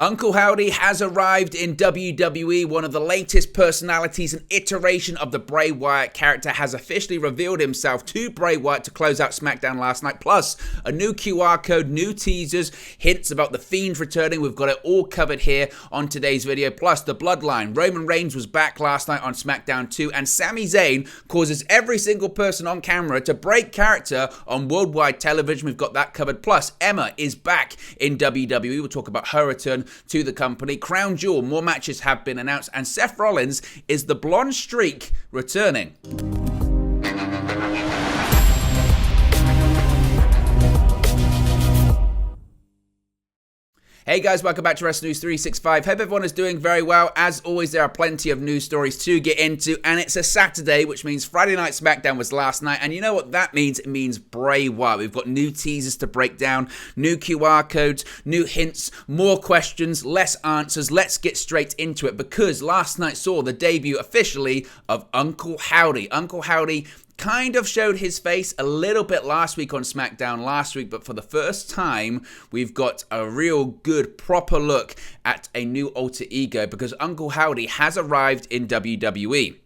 Uncle Howdy has arrived in WWE. One of the latest personalities and iteration of the Bray Wyatt character has officially revealed himself to Bray Wyatt to close out SmackDown last night. Plus, a new QR code, new teasers, hints about the Fiend returning. We've got it all covered here on today's video. Plus, the Bloodline. Roman Reigns was back last night on SmackDown 2. And Sami Zayn causes every single person on camera to break character on worldwide television. We've got that covered. Plus, Emma is back in WWE. We'll talk about her return to the company. Crown Jewel, more matches have been announced, and Seth Rollins is the blonde streak returning. Hey guys, welcome back to Wrestling News 365. Hope everyone is doing very well. As always, there are plenty of news stories to get into, and it's a Saturday, which means Friday Night SmackDown was last night, and you know what that means? It means Bray Wyatt. We've got new teasers to break down, new QR codes, new hints, more questions, less answers. Let's get straight into it, because last night saw the debut officially of Uncle Howdy. Uncle Howdy kind of showed his face a little bit last week on SmackDown last week, but for the first time, we've got a real good, proper look at a new alter ego, because Uncle Howdy has arrived in WWE.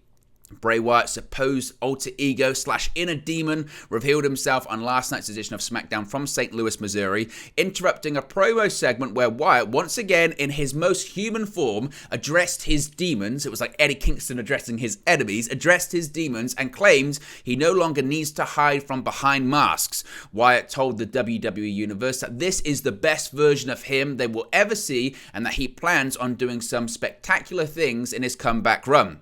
Bray Wyatt's supposed alter ego / inner demon revealed himself on last night's edition of SmackDown from St. Louis, Missouri, interrupting a promo segment where Wyatt, once again in his most human form, addressed his demons. It was like Eddie Kingston addressing his enemies, addressed his demons, and claimed he no longer needs to hide from behind masks. Wyatt told the WWE Universe that this is the best version of him they will ever see, and that he plans on doing some spectacular things in his comeback run.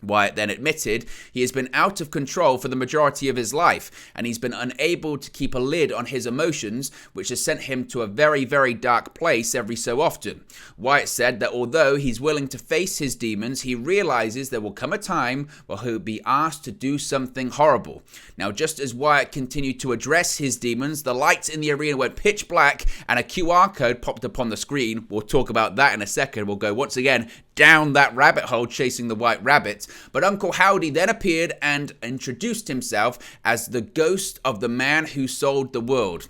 Wyatt then admitted he has been out of control for the majority of his life, and he's been unable to keep a lid on his emotions, which has sent him to a very, very dark place every so often. Wyatt said that although he's willing to face his demons, he realizes there will come a time where he'll be asked to do something horrible. Now, just as Wyatt continued to address his demons, the lights in the arena went pitch black and a QR code popped up on the screen. We'll talk about that in a second. We'll go once again down that rabbit hole chasing the white rabbit. But Uncle Howdy then appeared and introduced himself as the ghost of the man who sold the world.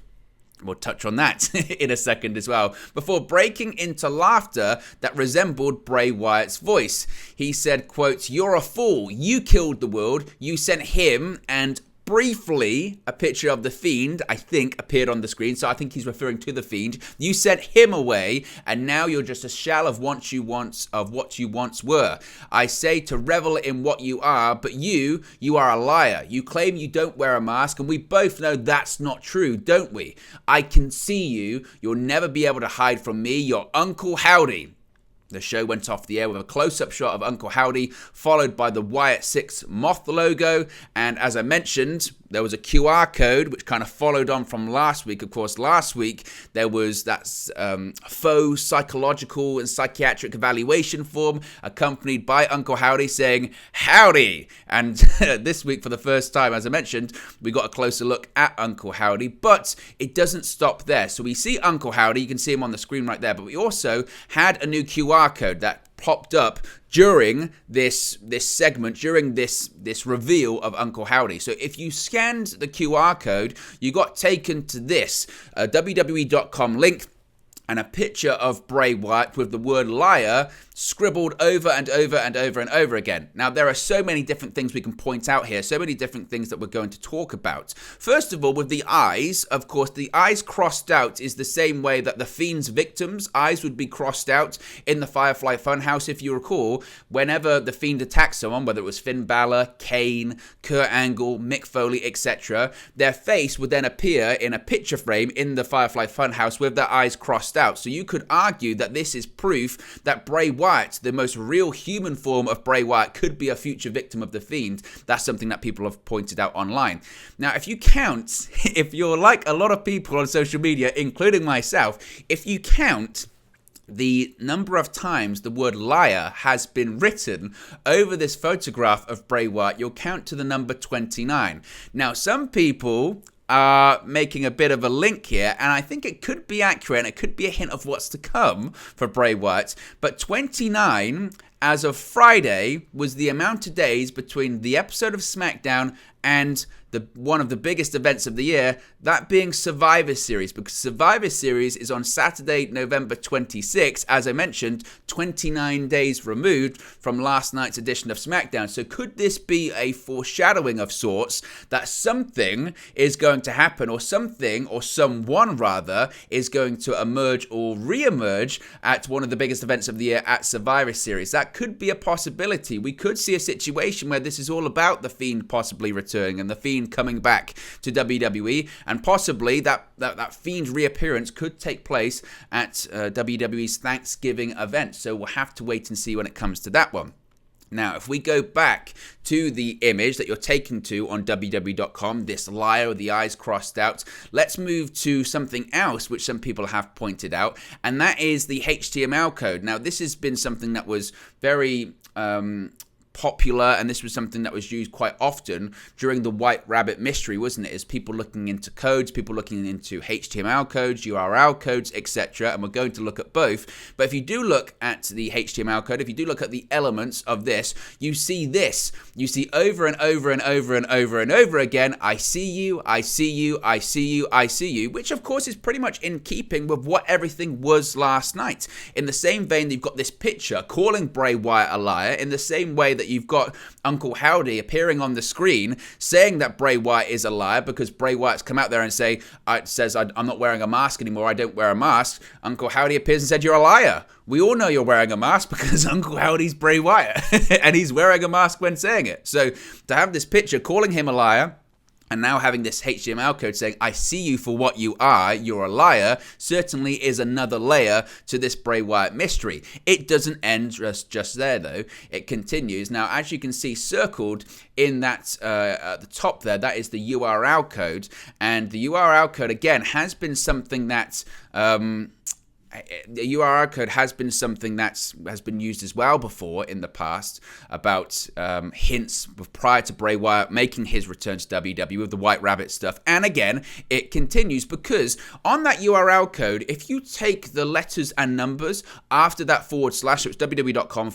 We'll touch on that in a second as well, before breaking into laughter that resembled Bray Wyatt's voice. He said, quote, "You're a fool. You killed the world. You sent him," and briefly, a picture of the Fiend, I think, appeared on the screen, so I think he's referring to the Fiend. "You sent him away, and now you're just a shell of what you once were. I say to revel in what you are, but you are a liar. You claim you don't wear a mask, and we both know that's not true, don't we? I can see you. You'll never be able to hide from me. You're Uncle Howdy." The show went off the air with a close-up shot of Uncle Howdy, followed by the Wyatt 6 moth logo. And as I mentioned, there was a QR code, which kind of followed on from last week. Of course, last week, there was that faux psychological and psychiatric evaluation form accompanied by Uncle Howdy saying, "Howdy." And this week, for the first time, as I mentioned, we got a closer look at Uncle Howdy. But it doesn't stop there. So we see Uncle Howdy. You can see him on the screen right there. But we also had a new QR code that popped up during this segment, during this reveal of Uncle Howdy. So if you scanned the QR code, you got taken to this WWE.com link and a picture of Bray Wyatt with the word liar scribbled over and over and over and over again. Now, there are so many different things we can point out here, so many different things that we're going to talk about. First of all, with the eyes, of course, the eyes crossed out is the same way that the Fiend's victims' eyes would be crossed out in the Firefly Funhouse. If you recall, whenever the Fiend attacked someone, whether it was Finn Balor, Kane, Kurt Angle, Mick Foley, etc., their face would then appear in a picture frame in the Firefly Funhouse with their eyes crossed out. So you could argue that this is proof that Bray Wyatt, the most real human form of Bray Wyatt, could be a future victim of the Fiend. That's something that people have pointed out online. Now, if you count, if you're like a lot of people on social media, including myself, if you count the number of times the word liar has been written over this photograph of Bray Wyatt, you'll count to the number 29. Now, some people are making a bit of a link here, and I think it could be accurate, and it could be a hint of what's to come for Bray Wyatt, but 29 as of Friday was the amount of days between the episode of SmackDown and one of the biggest events of the year, that being Survivor Series, because Survivor Series is on Saturday, November 26th, as I mentioned, 29 days removed from last night's edition of SmackDown. So could this be a foreshadowing of sorts that something is going to happen, or something, or someone rather, is going to emerge or re-emerge at one of the biggest events of the year at Survivor Series? That could be a possibility. We could see a situation where this is all about the Fiend possibly returning and the Fiend coming back to WWE, and possibly that Fiend reappearance could take place at WWE's Thanksgiving event. So we'll have to wait and see when it comes to that one. Now, if we go back to the image that you're taken to on www.com, this liar with the eyes crossed out, let's move to something else which some people have pointed out, and that is the HTML code. Now, this has been something that was very popular, and this was something that was used quite often during the White Rabbit mystery, wasn't it? Is people looking into codes, people looking into HTML codes, URL codes, etc. And we're going to look at both. But if you do look at the HTML code, if you do look at the elements of this, you see this. You see over and over and over and over and over again, I see you, I see you, I see you, I see you, which of course is pretty much in keeping with what everything was last night. In the same vein that you've got this picture calling Bray Wyatt a liar, in the same way that you've got Uncle Howdy appearing on the screen saying that Bray Wyatt is a liar because Bray Wyatt's come out there and says, I'm not wearing a mask anymore, I don't wear a mask. Uncle Howdy appears and said, you're a liar. We all know you're wearing a mask because Uncle Howdy's Bray Wyatt and he's wearing a mask when saying it. So to have this picture calling him a liar, and now having this HTML code saying, I see you for what you are, you're a liar, certainly is another layer to this Bray Wyatt mystery. It doesn't end just there, though. It continues. Now, as you can see circled in that at the top there, that is the URL code. And the URL code, again, has been something that the URL code has been something that has been used as well before in the past about hints prior to Bray Wyatt making his return to WWE with the White Rabbit stuff. And again, it continues because on that URL code, if you take the letters and numbers after that /, so it's www.com/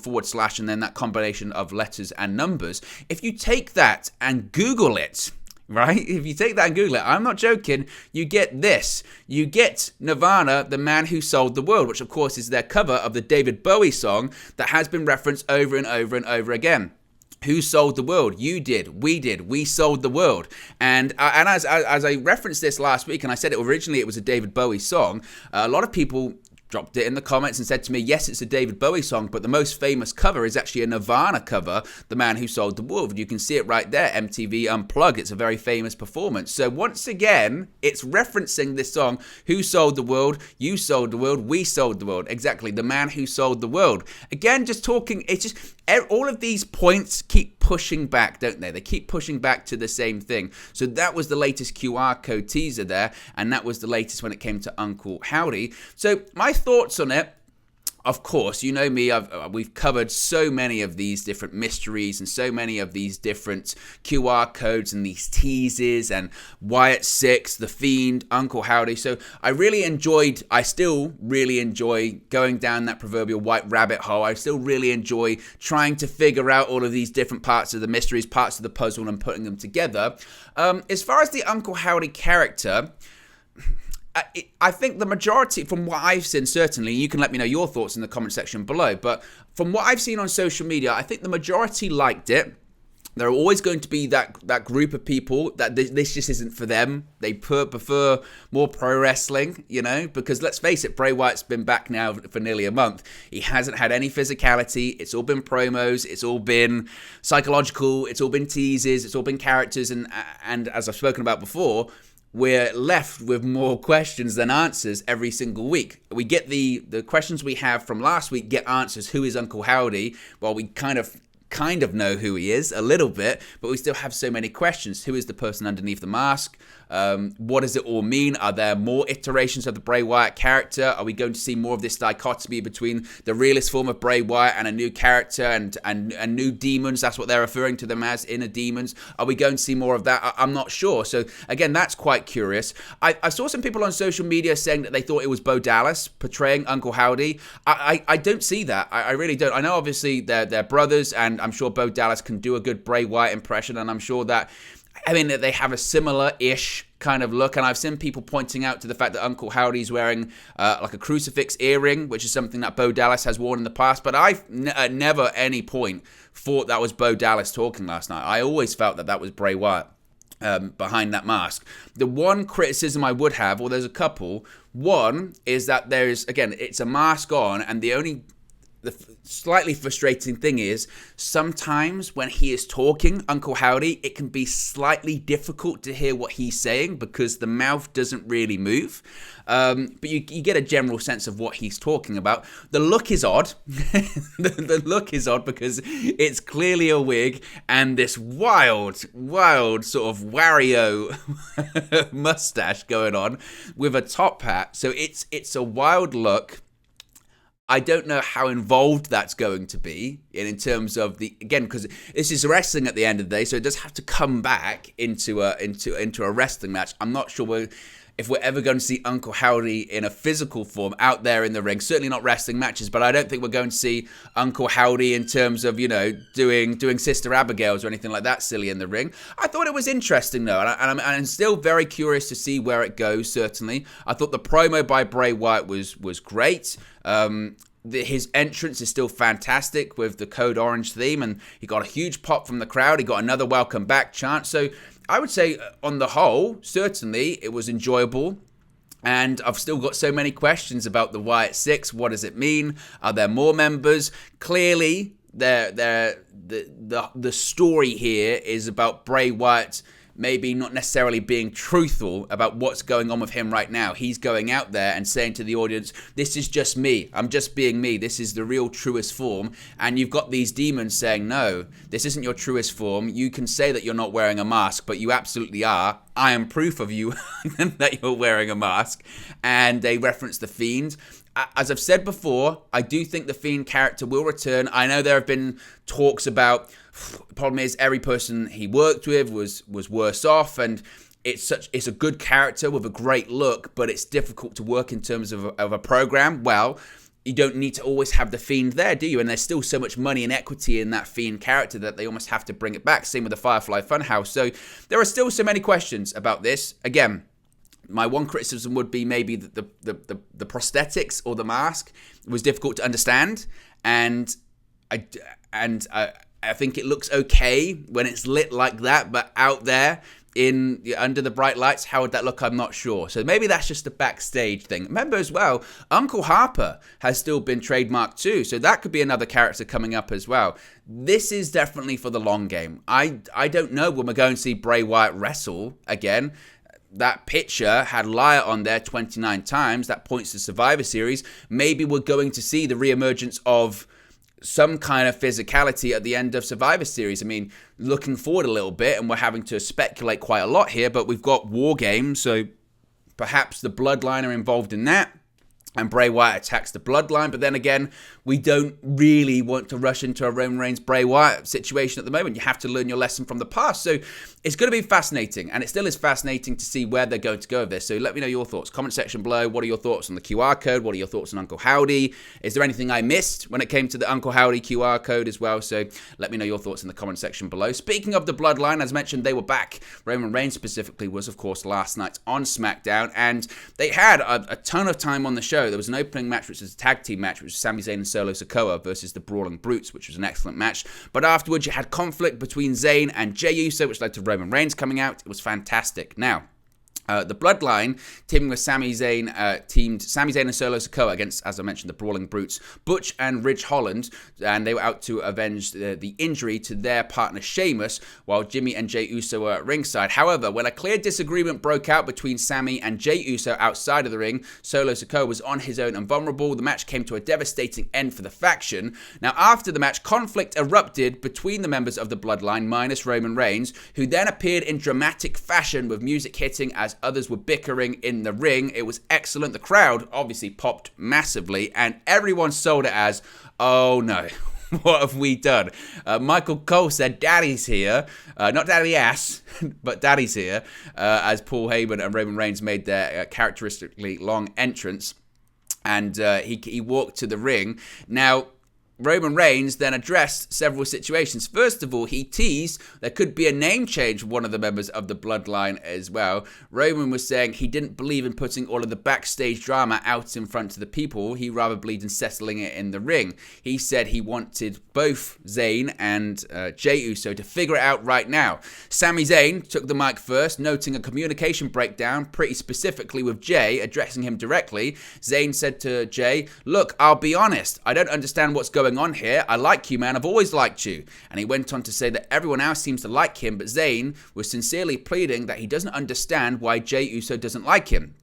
and then that combination of letters and numbers, if you take that and Google it, right? If you take that and Google it, I'm not joking, you get this. You get Nirvana, the man who sold the world, which of course is their cover of the David Bowie song that has been referenced over and over and over again. Who sold the world? You did. We sold the world. And as I referenced this last week, and I said it originally it was a David Bowie song, a lot of people dropped it in the comments and said to me, yes, it's a David Bowie song, but the most famous cover is actually a Nirvana cover, The Man Who Sold the World. You can see it right there, MTV Unplugged. It's a very famous performance. So once again, it's referencing this song, Who Sold the World? You sold the world, we sold the world. Exactly, The Man Who Sold the World. Again, just talking, it's just, all of these points keep pushing back, don't they? They keep pushing back to the same thing. So that was the latest QR code teaser there, and that was the latest when it came to Uncle Howdy. So my thoughts on it, of course, you know me, we've covered so many of these different mysteries and so many of these different QR codes and these teases and Wyatt 6, The Fiend, Uncle Howdy. So I still really enjoy going down that proverbial white rabbit hole. I still really enjoy trying to figure out all of these different parts of the mysteries, parts of the puzzle and putting them together. As far as the Uncle Howdy character, I think the majority, from what I've seen, certainly, you can let me know your thoughts in the comment section below, but from what I've seen on social media, I think the majority liked it. There are always going to be that group of people that this just isn't for them. They prefer more pro wrestling, you know, because let's face it, Bray Wyatt's been back now for nearly a month. He hasn't had any physicality. It's all been promos. It's all been psychological. It's all been teases. It's all been characters. And as I've spoken about before, we're left with more questions than answers every single week. We get the questions we have from last week get answers. Who is Uncle Howdy? Well, we kind of know who he is a little bit, but we still have so many questions. Who is the person underneath the mask? What does it all mean? Are there more iterations of the Bray Wyatt character? Are we going to see more of this dichotomy between the realist form of Bray Wyatt and a new character and new demons? That's what they're referring to them as, inner demons. Are we going to see more of that? I'm not sure. So again, that's quite curious. I saw some people on social media saying that they thought it was Bo Dallas portraying Uncle Howdy. I don't see that. I really don't. I know obviously they're brothers, and I'm sure Bo Dallas can do a good Bray Wyatt impression, and I'm sure that they have a similar-ish kind of look, and I've seen people pointing out to the fact that Uncle Howdy's wearing like a crucifix earring, which is something that Bo Dallas has worn in the past, but I've at never any point thought that was Bo Dallas talking last night. I always felt that that was Bray Wyatt behind that mask. The one criticism I would have, or there's a couple, one is that there's, again, it's a mask on, and the slightly frustrating thing is sometimes when he is talking, Uncle Howdy, it can be slightly difficult to hear what he's saying because the mouth doesn't really move. But you get a general sense of what he's talking about. The look is odd. the look is odd because it's clearly a wig and this wild sort of Wario mustache going on with a top hat. So it's a wild look. I don't know how involved that's going to be in terms of again, because this is wrestling at the end of the day, so it does have to come back into a wrestling match. I'm not sure if we're ever going to see Uncle Howdy in a physical form out there in the ring. Certainly not wrestling matches, but I don't think we're going to see Uncle Howdy in terms of, doing Sister Abigail's or anything like that silly in the ring. I thought it was interesting, though, and I'm still very curious to see where it goes, certainly. I thought the promo by Bray Wyatt was great. His entrance is still fantastic with the Code Orange theme, and he got a huge pop from the crowd. He got another welcome back chant. So I would say on the whole, certainly it was enjoyable. And I've still got so many questions about the Wyatt Six. What does it mean? Are there more members? Clearly, the story here is about Bray Wyatt maybe not necessarily being truthful about what's going on with him right now. He's going out there and saying to the audience, this is just me. I'm just being me. This is the real truest form. And you've got these demons saying, no, this isn't your truest form. You can say that you're not wearing a mask, but you absolutely are. I am proof of you that you're wearing a mask. And they reference the Fiend. As I've said before, I do think the Fiend character will return. I know there have been talks about, the problem is every person he worked with was worse off, and it's a good character with a great look, but it's difficult to work in terms of a program. Well, you don't need to always have the Fiend there, do you? And there's still so much money and equity in that Fiend character that they almost have to bring it back. Same with the Firefly Funhouse. So there are still so many questions about this. Again, my one criticism would be maybe the prosthetics or the mask was difficult to understand, and I think it looks okay when it's lit like that, but out there under the bright lights, how would that look? I'm not sure. So maybe that's just a backstage thing. Remember as well, Uncle Harper has still been trademarked too, so that could be another character coming up as well. This is definitely for the long game. I don't know when we're going to see Bray Wyatt wrestle again. That picture had Liar on there 29 times. That points to Survivor Series. Maybe we're going to see the reemergence of some kind of physicality at the end of Survivor Series. I mean, looking forward a little bit, and we're having to speculate quite a lot here, but we've got War Games, so perhaps the Bloodline are involved in that, and Bray Wyatt attacks the Bloodline. But then again, we don't really want to rush into a Roman Reigns Bray Wyatt situation at the moment. You have to learn your lesson from the past. So it's going to be fascinating, and it still is fascinating to see where they're going to go with this. So let me know your thoughts. Comment section below. What are your thoughts on the QR code? What are your thoughts on Uncle Howdy? Is there anything I missed when it came to the Uncle Howdy QR code as well? So let me know your thoughts in the comment section below. Speaking of the Bloodline, as mentioned, they were back. Roman Reigns specifically was, of course, last night on SmackDown, and they had a ton of time on the show. There was an opening match, which was a tag team match, which was Sami Zayn and Solo Sikoa versus the Brawling Brutes, which was an excellent match. But afterwards, you had conflict between Zayn and Jey Uso, which led to Roman Reigns coming out. It was fantastic. Now, The Bloodline, teaming with Sami Zayn, teamed Sami Zayn and Solo Sikoa against, as I mentioned, the Brawling Brutes, Butch and Ridge Holland, and they were out to avenge the injury to their partner Sheamus, while Jimmy and Jey Uso were at ringside. However, when a clear disagreement broke out between Sami and Jey Uso outside of the ring, Solo Sikoa was on his own and vulnerable. The match came to a devastating end for the faction. Now, after the match, conflict erupted between the members of the Bloodline, minus Roman Reigns, who then appeared in dramatic fashion with music hitting as others were bickering in the ring. It was excellent. The crowd obviously popped massively, and everyone sold it as, oh no, what have we done? Michael Cole said, Daddy's here. Not Daddy Ass, but Daddy's here, as Paul Heyman and Roman Reigns made their characteristically long entrance, and he walked to the ring. Now, Roman Reigns then addressed several situations. First of all, he teased there could be a name change for one of the members of the Bloodline as well. Roman was saying he didn't believe in putting all of the backstage drama out in front of the people. He rather believed in settling it in the ring. He said he wanted both Zayn and Jey Uso to figure it out right now. Sami Zayn took the mic first, noting a communication breakdown pretty specifically with Jey, addressing him directly. Zayn said to Jey, look, I'll be honest, I don't understand what's going on here. I like you, man. I've always liked you. And he went on to say that everyone else seems to like him, but Zayn was sincerely pleading that he doesn't understand why Jey Uso doesn't like him.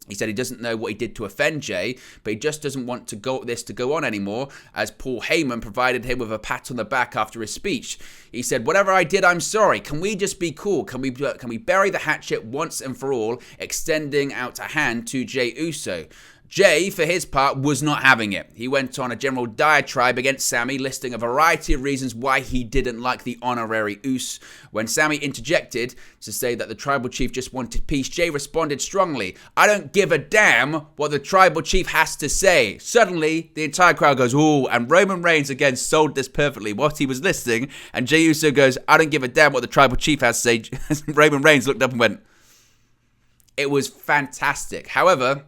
He said he doesn't know what he did to offend Jey, but he just doesn't want this to go on anymore, as Paul Heyman provided him with a pat on the back after his speech. He said, whatever I did, I'm sorry. Can we just be cool? Can we bury the hatchet once and for all, extending out a hand to Jey Uso? Jey, for his part, was not having it. He went on a general diatribe against Sami, listing a variety of reasons why he didn't like the honorary Uso. When Sami interjected to say that the tribal chief just wanted peace, Jey responded strongly, I don't give a damn what the tribal chief has to say. Suddenly, the entire crowd goes, ooh, and Roman Reigns again sold this perfectly whilst he was listening, and Jey Uso goes, I don't give a damn what the tribal chief has to say. Roman Reigns looked up and went, it was fantastic. However,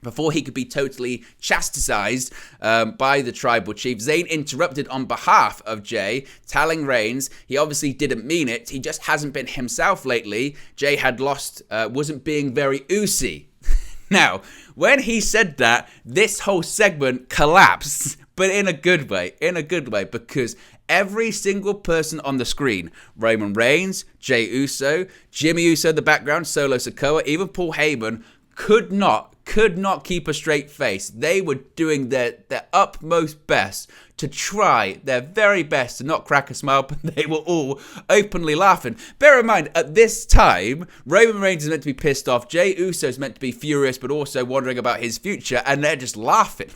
before he could be totally chastised by the tribal chief, Zayn interrupted on behalf of Jey, telling Reigns he obviously didn't mean it. He just hasn't been himself lately. Jey had lost, wasn't being very oozy. Now, when he said that, this whole segment collapsed, but in a good way, because every single person on the screen, Roman Reigns, Jey Uso, Jimmy Uso in the background, Solo Sikoa, even Paul Heyman, could not keep a straight face. They were doing their utmost best to try their very best to not crack a smile, but they were all openly laughing. Bear in mind, at this time, Roman Reigns is meant to be pissed off, Jey Uso is meant to be furious, but also wondering about his future, and they're just laughing.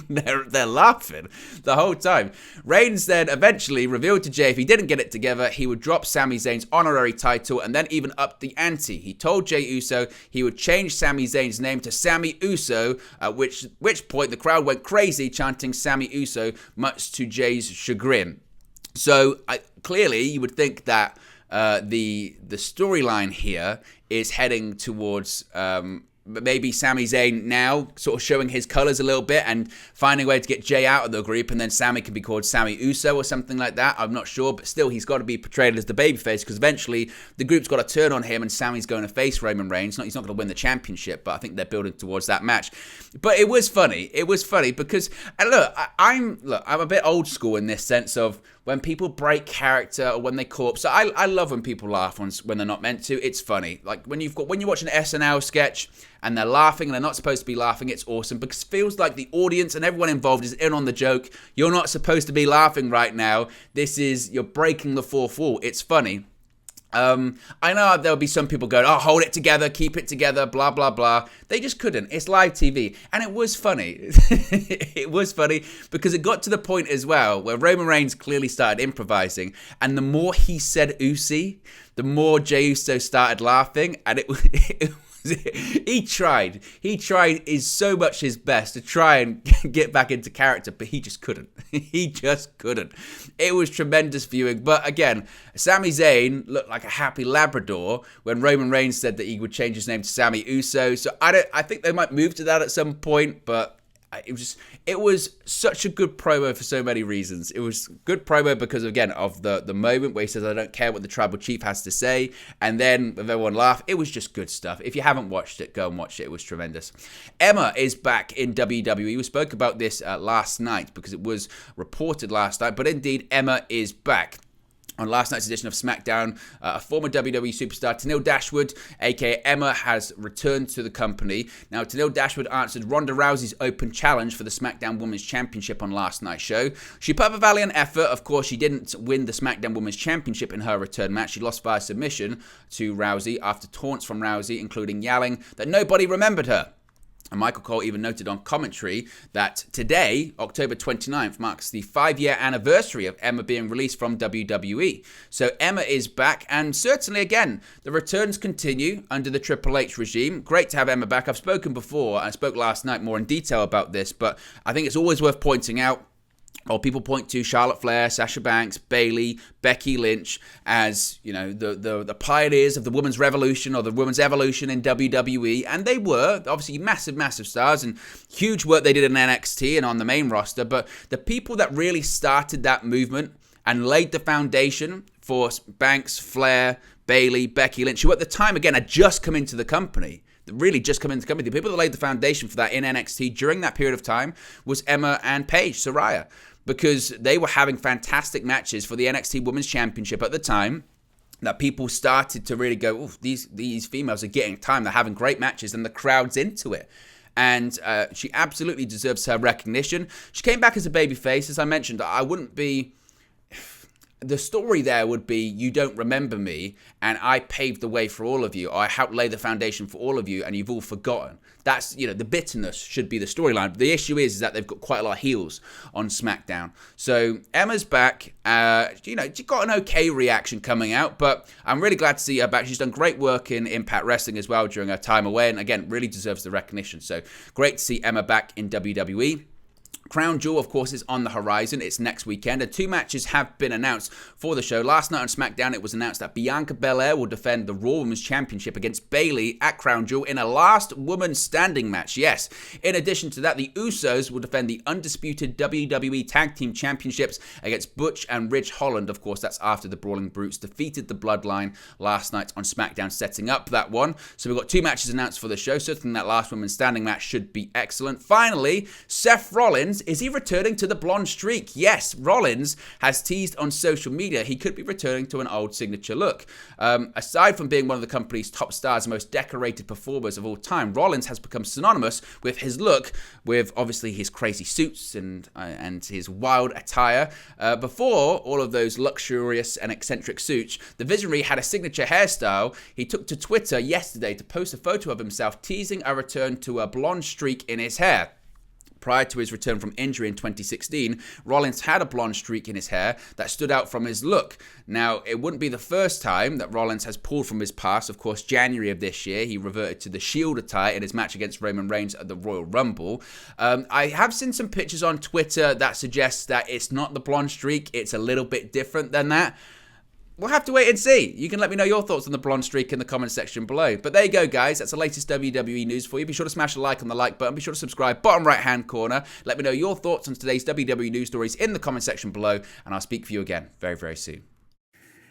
They're laughing the whole time. Reigns then eventually revealed to Jey if he didn't get it together, he would drop Sami Zayn's honorary title and then even up the ante. He told Jey Uso he would change Sami Zayn's name to Sami Uso, at which point the crowd went crazy, chanting Sami Uso, much to Jey's chagrin. So clearly you would think that the storyline here is heading towards maybe Sami Zayn now sort of showing his colours a little bit and finding a way to get Jey out of the group, and then Sami can be called Sami Uso or something like that. I'm not sure, but still he's got to be portrayed as the babyface, because eventually the group's got to turn on him and Sami's going to face Roman Reigns. He's not going to win the championship, but I think they're building towards that match. But it was funny. It was funny because, and I'm a bit old school in this sense of when people break character or when they corpse. So I love when people laugh when they're not meant to. It's funny. Like when you watch an SNL sketch and they're laughing and they're not supposed to be laughing, it's awesome because it feels like the audience and everyone involved is in on the joke. You're not supposed to be laughing right now. You're breaking the fourth wall. It's funny. I know there'll be some people going, oh, hold it together, keep it together, blah, blah, blah. They just couldn't. It's live TV. And it was funny. It was funny because it got to the point as well where Roman Reigns clearly started improvising. And the more he said Usi, the more Jey Uso started laughing. And he tried so much his best to try and get back into character, but he just couldn't. He just couldn't. It was tremendous viewing. But again, Sami Zayn looked like a happy Labrador when Roman Reigns said that he would change his name to Sami Uso. So I think they might move to that at some point, but it was such a good promo for so many reasons. It was good promo because, again, of the moment where he says, I don't care what the tribal chief has to say, and then with everyone laugh, it was just good stuff. If you haven't watched it, go and watch it. It was tremendous. Emma is back in WWE. We spoke about this last night because it was reported last night, but indeed, Emma is back. On last night's edition of SmackDown, a former WWE superstar, Tenille Dashwood, aka Emma, has returned to the company. Now, Tenille Dashwood answered Ronda Rousey's open challenge for the SmackDown Women's Championship on last night's show. She put up a valiant effort. Of course, she didn't win the SmackDown Women's Championship in her return match. She lost via submission to Rousey after taunts from Rousey, including yelling that nobody remembered her. And Michael Cole even noted on commentary that today, October 29th, marks the 5-year anniversary of Emma being released from WWE. So Emma is back, and certainly, again, the returns continue under the Triple H regime. Great to have Emma back. I've spoken before, I spoke last night more in detail about this, but I think it's always worth pointing out. Or people point to Charlotte Flair, Sasha Banks, Bayley, Becky Lynch as, you know, the pioneers of the women's revolution or the women's evolution in WWE. And they were obviously massive stars and huge work they did in NXT and on the main roster. But the people that really started that movement and laid the foundation for Banks, Flair, Bayley, Becky Lynch, who at the time, again, had just come into the company. Really just come into the company. The people that laid the foundation for that in NXT during that period of time was Emma and Paige, Saraya, because they were having fantastic matches for the NXT Women's Championship at the time that people started to really go, oh, these females are getting time. They're having great matches and the crowd's into it. And she absolutely deserves her recognition. She came back as a babyface. As I mentioned, I wouldn't be... The story there would be, you don't remember me, and I paved the way for all of you, or I helped lay the foundation for all of you, and you've all forgotten. That's, you know, the bitterness should be the storyline. The issue is that they've got quite a lot of heels on SmackDown. So Emma's back. You know, she got an okay reaction coming out, but I'm really glad to see her back. She's done great work in Impact Wrestling as well during her time away, and again, really deserves the recognition. So great to see Emma back in WWE. Crown Jewel, of course, is on the horizon. It's next weekend, and 2 matches have been announced for the show. Last night on SmackDown, it was announced that Bianca Belair will defend the Raw Women's Championship against Bayley at Crown Jewel in a last woman standing match. Yes. In addition to that, the Usos will defend the undisputed WWE Tag Team Championships against Butch and Ridge Holland. Of course, that's after the Brawling Brutes defeated the Bloodline last night on SmackDown, setting up that one. So we've got 2 matches announced for the show. Certainly that last woman standing match should be excellent. Finally, Seth Rollins. Is he returning to the blonde streak? Yes, Rollins has teased on social media he could be returning to an old signature look. Aside from being one of the company's top stars and most decorated performers of all time, Rollins has become synonymous with his look, with obviously his crazy suits and his wild attire. Before all of those luxurious and eccentric suits, the Visionary had a signature hairstyle. He took to Twitter yesterday to post a photo of himself teasing a return to a blonde streak in his hair. Prior to his return from injury in 2016, Rollins had a blonde streak in his hair that stood out from his look. Now, it wouldn't be the first time that Rollins has pulled from his past. Of course, January of this year, he reverted to the Shield attire in his match against Roman Reigns at the Royal Rumble. I have seen some pictures on Twitter that suggest that it's not the blonde streak, it's a little bit different than that. We'll have to wait and see. You can let me know your thoughts on the blonde streak in the comment section below. But there you go, guys. That's the latest WWE news for you. Be sure to smash a like on the like button. Be sure to subscribe, bottom right-hand corner. Let me know your thoughts on today's WWE news stories in the comment section below, and I'll speak for you again very, very soon.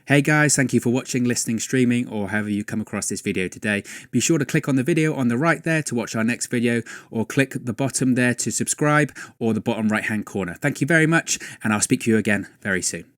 Hey guys, thank you for watching, listening, streaming, or however you come across this video today. Be sure to click on the video on the right there to watch our next video, or click the bottom there to subscribe, or the bottom right-hand corner. Thank you very much, and I'll speak to you again very soon.